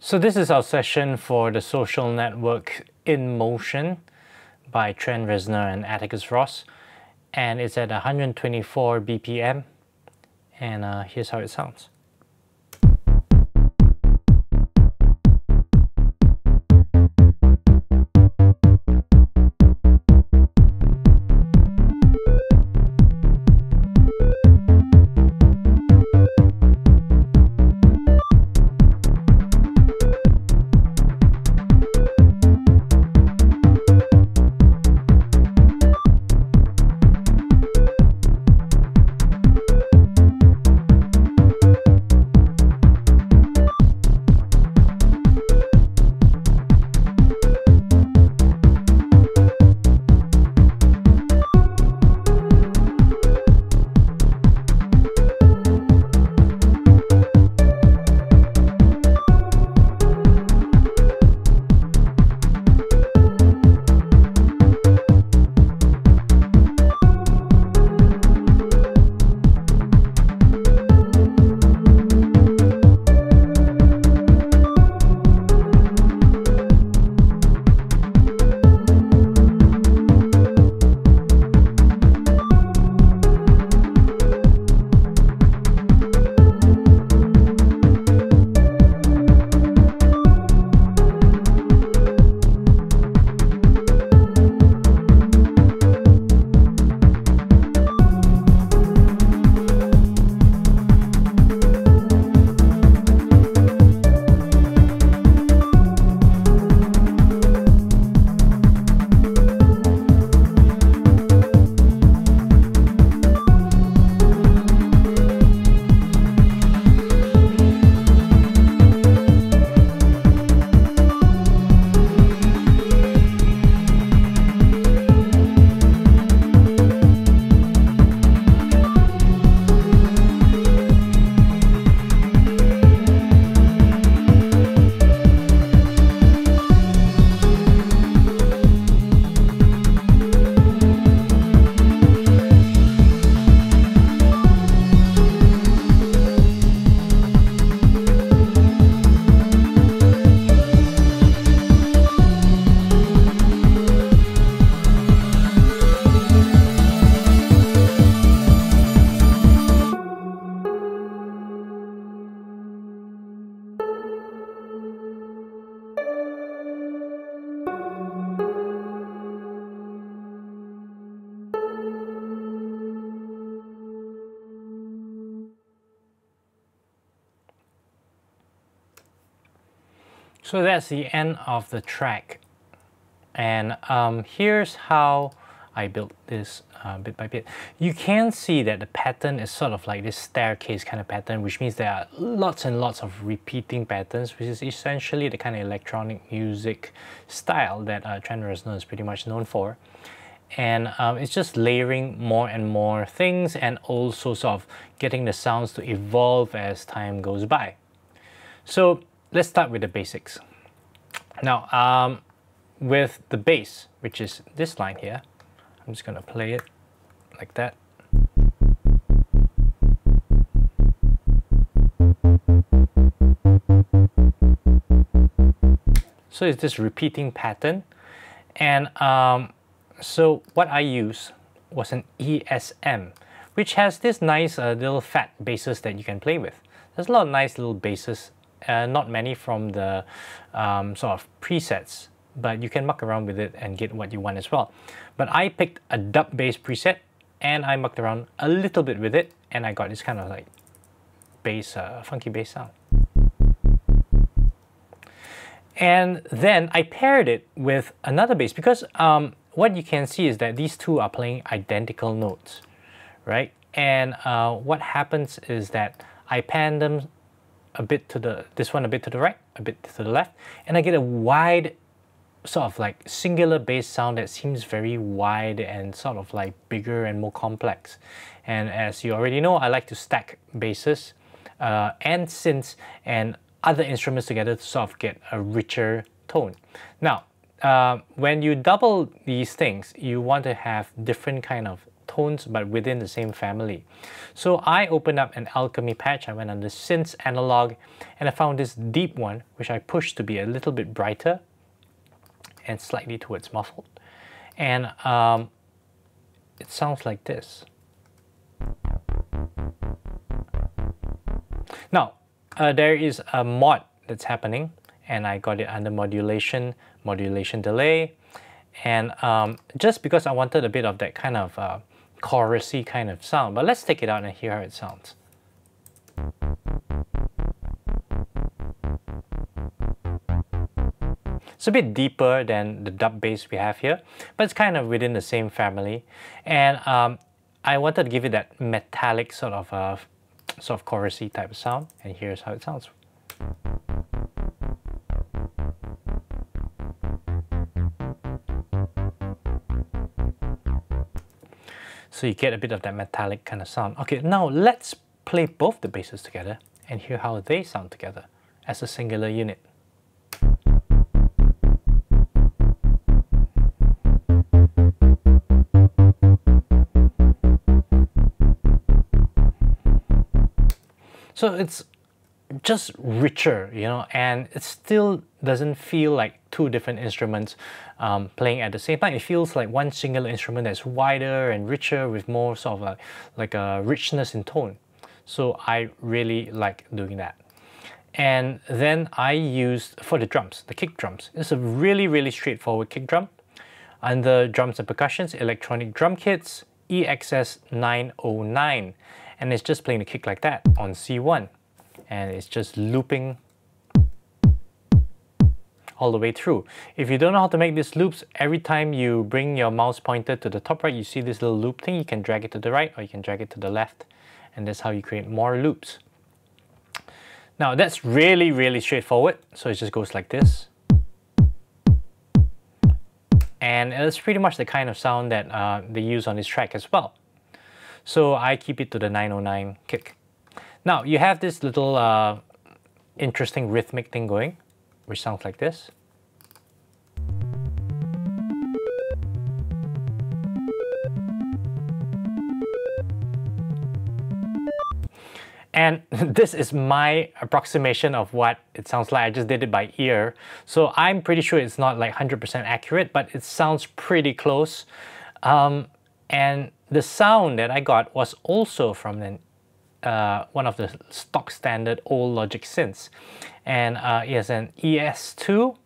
So this is our session for the social network In Motion by Trent Reznor and Atticus Ross, and it's at 124 BPM, and here's how it sounds. So that's the end of the track, and here's how I built this bit by bit. You can see that the pattern is sort of like this staircase kind of pattern, which means there are lots and lots of repeating patterns, which is essentially the kind of electronic music style that Trent Reznor is pretty much known for. And it's just layering more and more things, and also sort of getting the sounds to evolve as time goes by. So let's start with the basics. Now, with the bass, which is this line here, I'm just gonna play it like that. So it's this repeating pattern, and so what I used was an ESM, which has this nice little fat basses that you can play with. There's a lot of nice little basses. Not many from the sort of presets, but you can muck around with it and get what you want as well. But I picked a dub bass preset, and I mucked around a little bit with it, and I got this kind of like bass, funky bass sound. And then I paired it with another bass, because what you can see is that these two are playing identical notes, right? And what happens is that I pan them a bit to this one a bit to the right, a bit to the left, and I get a wide sort of like singular bass sound that seems very wide and sort of like bigger and more complex. And as you already know, I like to stack basses and synths and other instruments together to sort of get a richer tone. Now, when you double these things, you want to have different kind of tones but within the same family. So I opened up an alchemy patch, I went under Synth Analog, and I found this deep one which I pushed to be a little bit brighter and slightly towards muffled. And it sounds like this. Now, there is a mod that's happening, and I got it under Modulation Delay. And just because I wanted a bit of that kind of chorusy kind of sound. But let's take it out and hear how it sounds. It's a bit deeper than the dub bass we have here, but it's kind of within the same family. And I wanted to give it that metallic sort of chorusy type of sound. And here's how it sounds. So you get a bit of that metallic kind of sound. Okay, now let's play both the basses together and hear how they sound together as a singular unit. So it's just richer, you know, and it still doesn't feel like two different instruments playing at the same time. It feels like one singular instrument that's wider and richer with more sort of like a richness in tone. So I really like doing that. And then I used, for the drums, the kick drums. It's a really straightforward kick drum. Under drums and percussions, electronic drum kits, EXS 909. And it's just playing the kick like that on C1. And it's just looping all the way through. If you don't know how to make these loops, every time you bring your mouse pointer to the top right, you see this little loop thing. You can drag it to the right or you can drag it to the left. And that's how you create more loops. Now that's really straightforward. So it just goes like this. And it's pretty much the kind of sound that they use on this track as well. So I keep it to the 909 kick. Now you have this little interesting rhythmic thing going, which sounds like this. And this is my approximation of what it sounds like. I just did it by ear. So I'm pretty sure it's not like 100% accurate, but it sounds pretty close. And the sound that I got was also from one of the stock standard old Logic synths. And it has an ES2.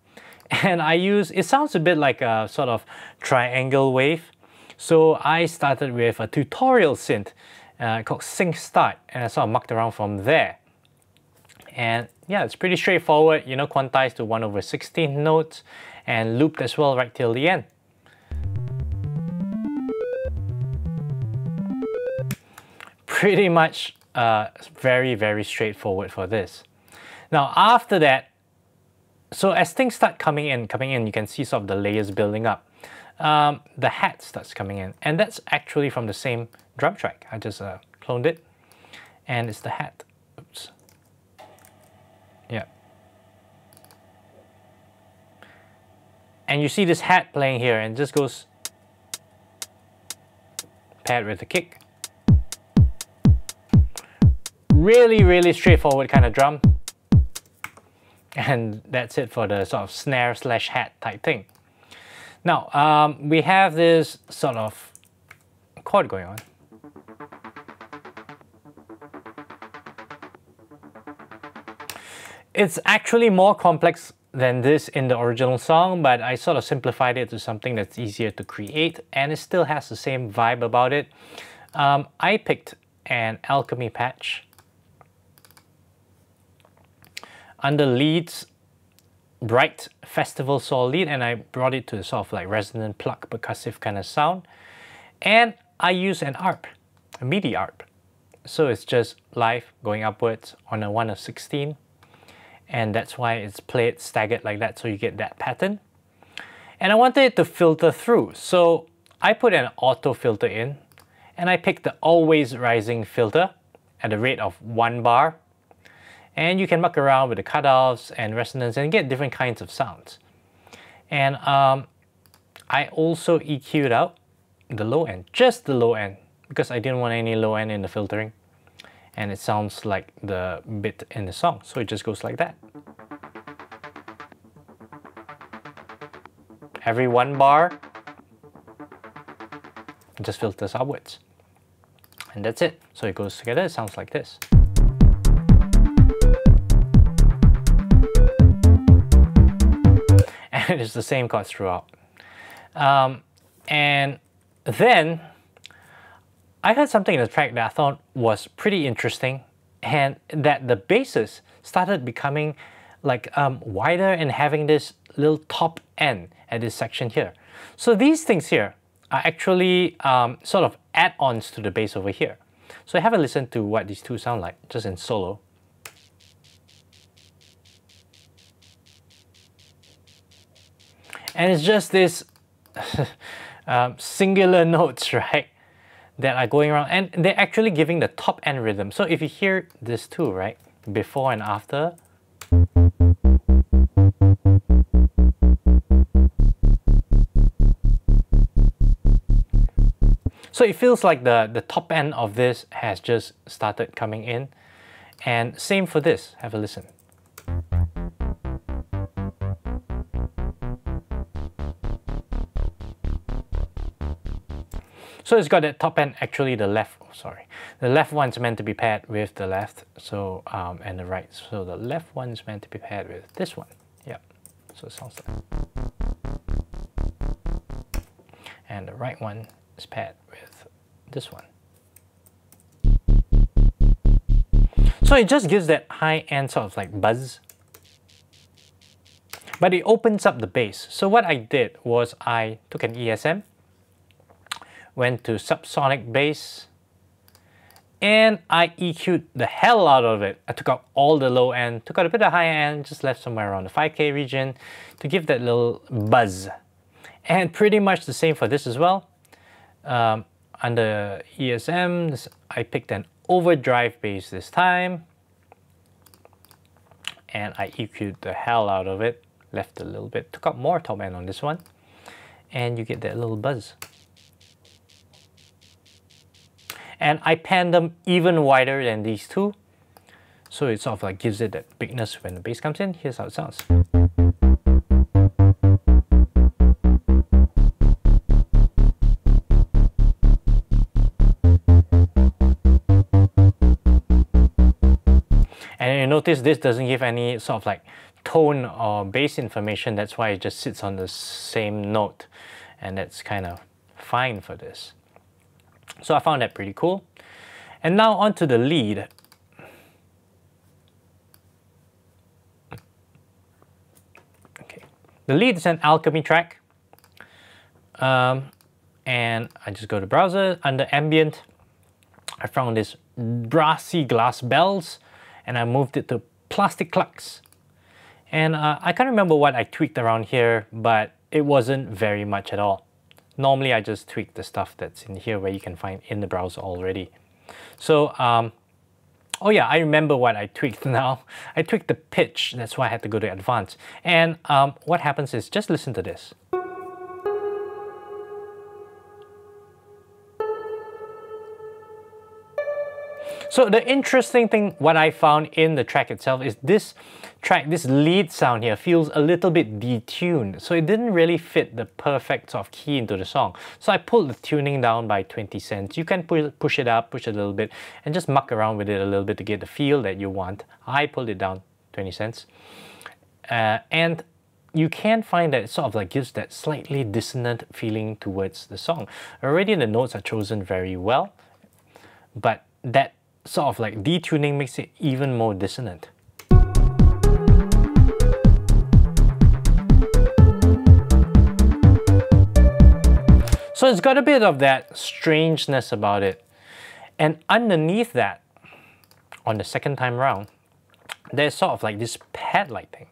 And it sounds a bit like a sort of triangle wave. So I started with a tutorial synth called Sync Start, and I sort of mucked around from there. And yeah, it's pretty straightforward, you know, quantized to 1/16 notes and looped as well right till the end. Pretty much very straightforward for this. Now after that, so as things start coming in, you can see sort of the layers building up. The hat starts coming in, and that's actually from the same drum track. I just cloned it, and it's the hat. Oops. Yeah. And you see this hat playing here, and it just goes paired with the kick. Really straightforward kind of drum. And that's it for the sort of snare slash hat type thing. Now, we have this sort of chord going on. It's actually more complex than this in the original song, but I sort of simplified it to something that's easier to create, and it still has the same vibe about it. I picked an alchemy patch under leads, bright festival soul lead, and I brought it to sort of like resonant pluck percussive kind of sound. And I use an ARP, a MIDI ARP. So it's just live going upwards on a 1/16. And that's why it's played staggered like that, so you get that pattern. And I wanted it to filter through. So I put an auto filter in, and I picked the always rising filter at the rate of 1 bar. And you can muck around with the cutoffs and resonance and get different kinds of sounds. And I also EQ'd out the low end, just the low end, because I didn't want any low end in the filtering. And it sounds like the bit in the song, so it just goes like that. Every 1 bar, it just filters upwards. And that's it. So it goes together, it sounds like this. And it's the same chords throughout. And then I heard something in the track that I thought was pretty interesting, and that the basses started becoming like wider and having this little top end at this section here. So these things here are actually sort of add-ons to the bass over here. So have a listen to what these two sound like, just in solo. And it's just this singular notes, right, that are going around, and they're actually giving the top end rhythm. So if you hear this too, right, before and after, so it feels like the top end of this has just started coming in. And same for this, have a listen. So it's got that top end, actually the left, the left one's meant to be paired with the left, so and the right. So the left one's meant to be paired with this one. Yeah, so it sounds like. And the right one is paired with this one. So it just gives that high end sort of like buzz. But it opens up the bass. So what I did was I took an ESM, went to subsonic bass, and I EQ'd the hell out of it. I took out all the low end, took out a bit of high end, just left somewhere around the 5K region to give that little buzz. And pretty much the same for this as well. Under ESM, I picked an overdrive bass this time, and I EQ'd the hell out of it, left a little bit, took out more top end on this one, and you get that little buzz. And I pan them even wider than these two, so it sort of like gives it that bigness when the bass comes in. Here's how it sounds. And you notice this doesn't give any sort of like tone or bass information. That's why it just sits on the same note, and that's kind of fine for this. So I found that pretty cool. And now onto the lead. Okay, the lead is an Alchemy track. And I just go to browser, under ambient, I found this brassy glass bells, and I moved it to plastic clucks. And I can't remember what I tweaked around here, but it wasn't very much at all. Normally I just tweak the stuff that's in here where you can find in the browser already. So, oh yeah, I remember what I tweaked now. I tweaked the pitch, that's why I had to go to advanced. And what happens is, just listen to this. So the interesting thing, what I found in the track itself, is this track, this lead sound here feels a little bit detuned. So it didn't really fit the perfect sort of key into the song. So I pulled the tuning down by 20 cents. You can push it up, push it a little bit, and just muck around with it a little bit to get the feel that you want. I pulled it down 20 cents. And you can find that it sort of like gives that slightly dissonant feeling towards the song. Already the notes are chosen very well, but that sort of like detuning makes it even more dissonant. So it's got a bit of that strangeness about it. And underneath that, on the second time round, there's sort of like this pad-like thing.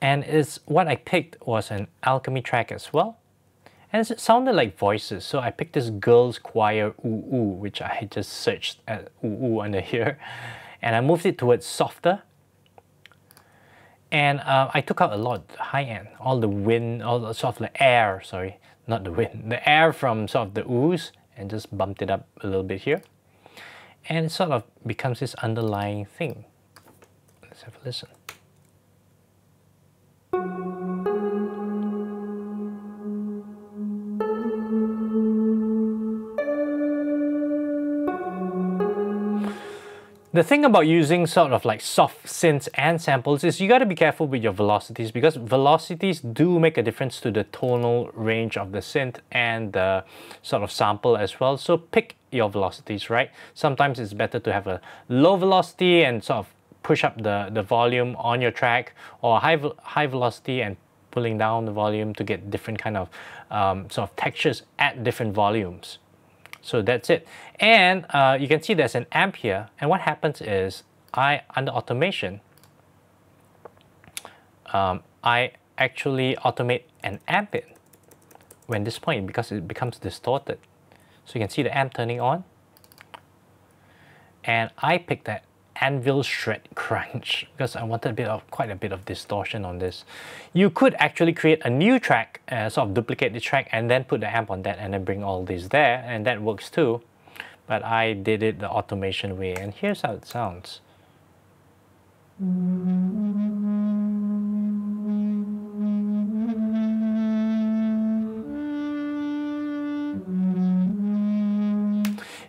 And what I picked was an Alchemy track as well. And it sounded like voices, so I picked this girls choir ooh ooh, which I had just searched at ooh ooh under here, and I moved it towards softer. And I took out a lot of the high end, all the wind, all the sort of the air, sorry, not the wind, the air from sort of the oohs and just bumped it up a little bit here. And it sort of becomes this underlying thing. Let's have a listen. The thing about using sort of like soft synths and samples is you got to be careful with your velocities, because velocities do make a difference to the tonal range of the synth and the sort of sample as well. So pick your velocities, right? Sometimes it's better to have a low velocity and sort of push up the volume on your track, or high velocity and pulling down the volume to get different kind of sort of textures at different volumes. So that's it. And you can see there's an amp here. And what happens is under automation, I actually automate an amp in when this point, because it becomes distorted. So you can see the amp turning on. And I picked that Anvil Shred Crunch because I wanted quite a bit of distortion on this. You could actually create a new track, sort of duplicate the track and then put the amp on that and then bring all these there, and that works too. But I did it the automation way, and here's how it sounds.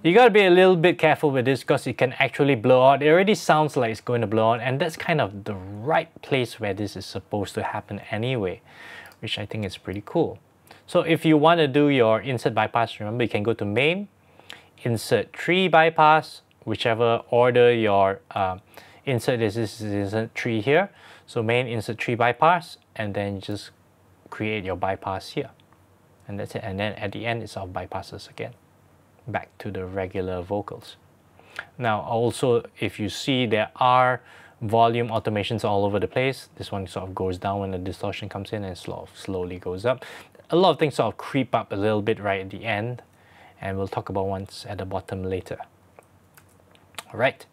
You gotta be a little bit careful with this because it can actually blow out. It already sounds like it's going to blow out, and that's kind of the right place where this is supposed to happen anyway, which I think is pretty cool. So if you want to do your insert bypass, remember you can go to main, insert 3 bypass, whichever order your insert is. This is insert 3 here. So main, insert 3 bypass, and then just create your bypass here. And that's it. And then at the end, it's all bypasses again, back to the regular vocals. Now also, if you see, there are volume automations all over the place. This one sort of goes down when the distortion comes in and slowly goes up. A lot of things sort of creep up a little bit right at the end, and we'll talk about ones at the bottom later. All right,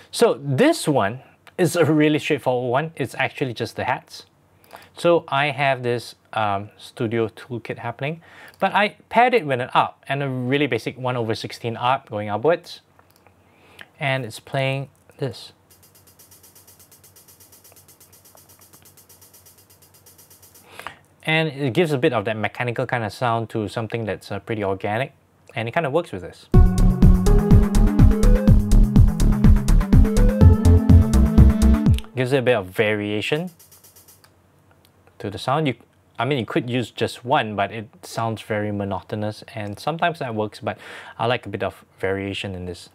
so this one is a really straightforward one. It's actually just the hats. So I have this studio toolkit happening, but I paired it with an ARP and a really basic 1/16 ARP going upwards, and it's playing this. And it gives a bit of that mechanical kind of sound to something that's pretty organic, and it kind of works with this. Gives it a bit of variation to the sound. I mean, you could use just one, but it sounds very monotonous, and sometimes that works, but I like a bit of variation in this.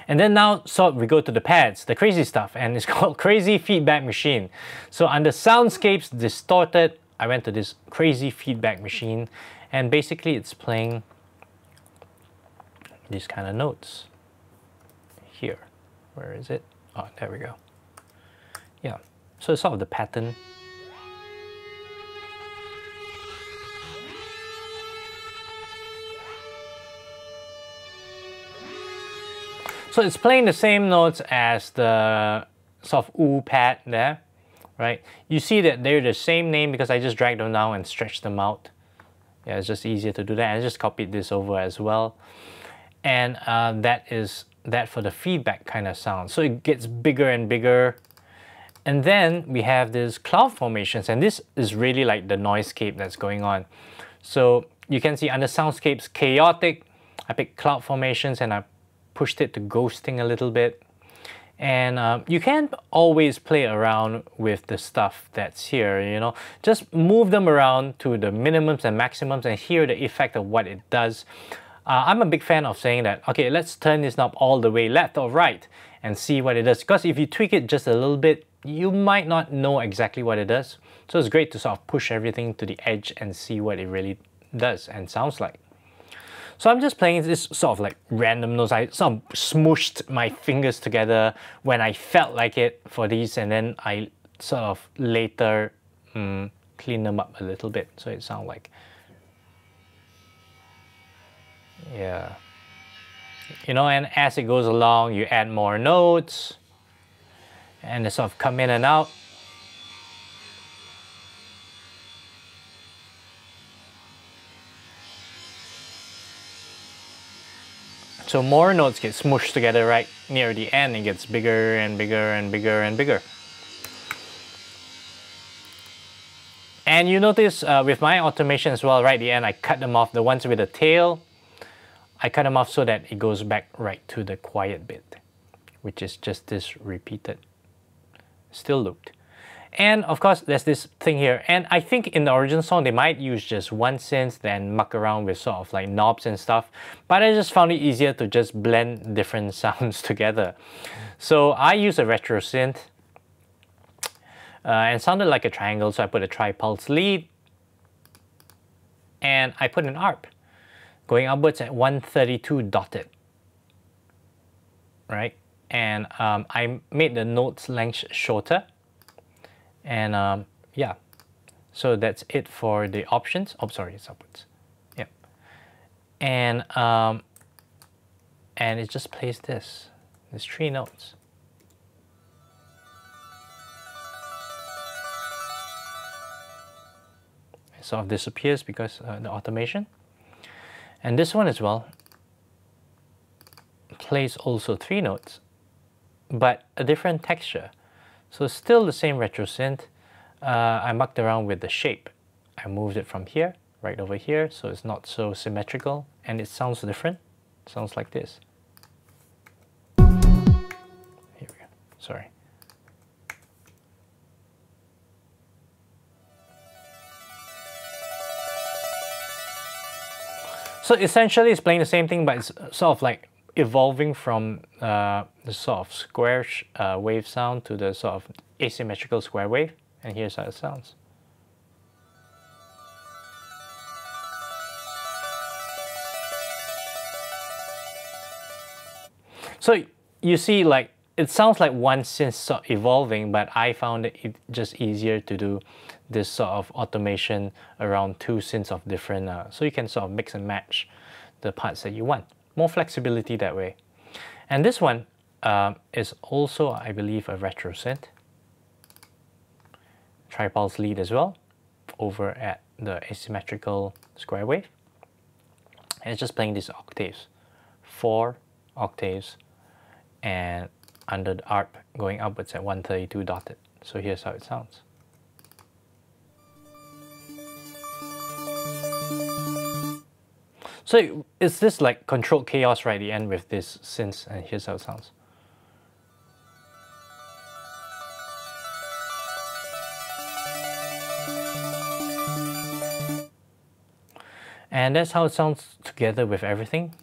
And then now, so we go to the pads, the crazy stuff, and it's called Crazy Feedback Machine. So under Soundscapes Distorted, I went to this Crazy Feedback Machine, and basically it's playing these kind of notes here. Where is it? Oh, there we go. Yeah, so it's sort of the pattern. So it's playing the same notes as the sort of ooh pad there, right? You see that they're the same name because I just dragged them down and stretched them out. Yeah, it's just easier to do that. I just copied this over as well. And that is that for the feedback kind of sound. So it gets bigger and bigger. And then we have this cloud formations, and this is really like the noisescape that's going on. So you can see under Soundscapes Chaotic, I picked cloud formations and I pushed it to ghosting a little bit. And you can't always play around with the stuff that's here, you know. Just move them around to the minimums and maximums and hear the effect of what it does. I'm a big fan of saying that, okay, let's turn this knob all the way left or right and see what it does. Because if you tweak it just a little bit, you might not know exactly what it does. So it's great to sort of push everything to the edge and see what it really does and sounds like. So I'm just playing this sort of like random notes. I sort of smooshed my fingers together when I felt like it for these, and then I sort of later clean them up a little bit so it sounds like, yeah, you know. And as it goes along, you add more notes and they sort of come in and out. So more notes get smooshed together right near the end. It gets bigger and bigger and bigger and bigger. And you notice with my automation as well, right at the end, I cut them off. The ones with the tail, I cut them off so that it goes back right to the quiet bit, which is just this repeated, still looped. And of course, there's this thing here. And I think in the original song, they might use just one synth, then muck around with sort of like knobs and stuff. But I just found it easier to just blend different sounds together. So I use a retro synth. And it sounded like a triangle, so I put a tri-pulse lead. And I put an ARP going upwards at 132 dotted. Right? And I made the notes length shorter. And yeah, so that's it for the options. Oh, sorry, it's upwards. Yep. And it just plays this. There's 3 notes. It sort of disappears because the automation. And this one as well plays also 3 notes, but a different texture. So still the same retro synth. I mucked around with the shape. I moved it from here, right over here, so it's not so symmetrical, and it sounds different. It sounds like this. Here we go, sorry. So essentially it's playing the same thing, but it's sort of like evolving from the sort of square wave sound to the sort of asymmetrical square wave, and here's how it sounds. So you see, like, it sounds like one synth sort of evolving, but I found it just easier to do this sort of automation around 2 synths of different, so you can sort of mix and match the parts that you want. More flexibility that way. And this one is also, I believe, a retro synth. Tri-pulse lead as well, over at the asymmetrical square wave. And it's just playing these octaves. 4 octaves, and under the ARP going upwards at 132 dotted. So here's how it sounds. So it's this like controlled chaos right at the end with this synth, and here's how it sounds. And that's how it sounds together with everything.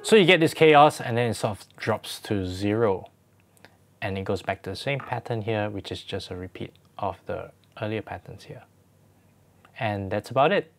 So you get this chaos, and then it sort of drops to 0. And it goes back to the same pattern here, which is just a repeat of the earlier patterns here. And that's about it.